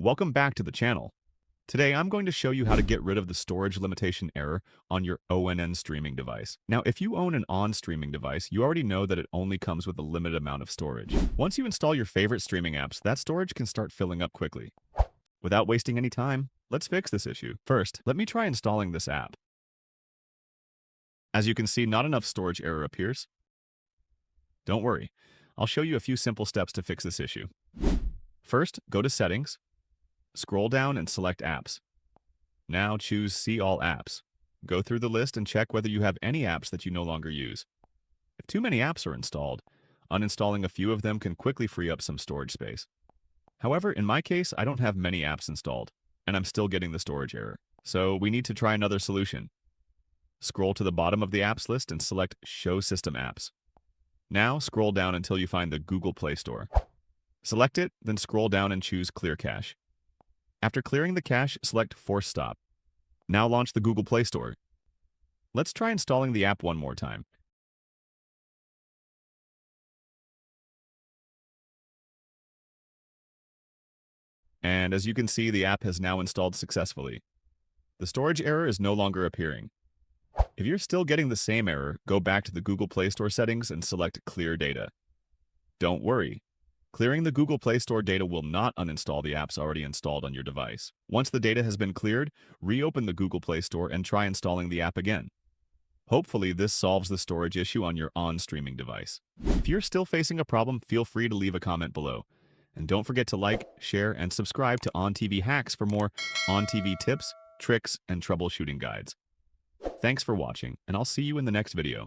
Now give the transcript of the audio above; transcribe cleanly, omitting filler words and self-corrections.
Welcome back to the channel. Today I'm going to show you how to get rid of the storage limitation error on your ONN streaming device. Now, if you own an ON streaming device, you already know that it only comes with a limited amount of storage. Once you install your favorite streaming apps, that storage can start filling up quickly. Without wasting any time, let's fix this issue. First, let me try installing this app. As you can see, not enough storage error appears. Don't worry, I'll show you a few simple steps to fix this issue. First, go to Settings, scroll down and select Apps. Now choose See All Apps. Go through the list and check whether you have any apps that you no longer use. If too many apps are installed, uninstalling a few of them can quickly free up some storage space. However, in my case, I don't have many apps installed, and I'm still getting the storage error. So we need to try another solution. Scroll to the bottom of the apps list and select Show System Apps. Now scroll down until you find the Google Play Store. Select it, then scroll down and choose Clear Cache. After clearing the cache, select Force Stop. Now launch the Google Play Store. Let's try installing the app one more time. And as you can see, the app has now installed successfully. The storage error is no longer appearing. If you're still getting the same error, go back to the Google Play Store settings and select Clear Data. Don't worry. Clearing the Google Play Store data will not uninstall the apps already installed on your device. Once the data has been cleared, reopen the Google Play Store and try installing the app again. Hopefully, this solves the storage issue on your ON streaming device. If you're still facing a problem, feel free to leave a comment below. And don't forget to like, share, and subscribe to ON TV Hacks for more ON TV tips, tricks, and troubleshooting guides. Thanks for watching, and I'll see you in the next video.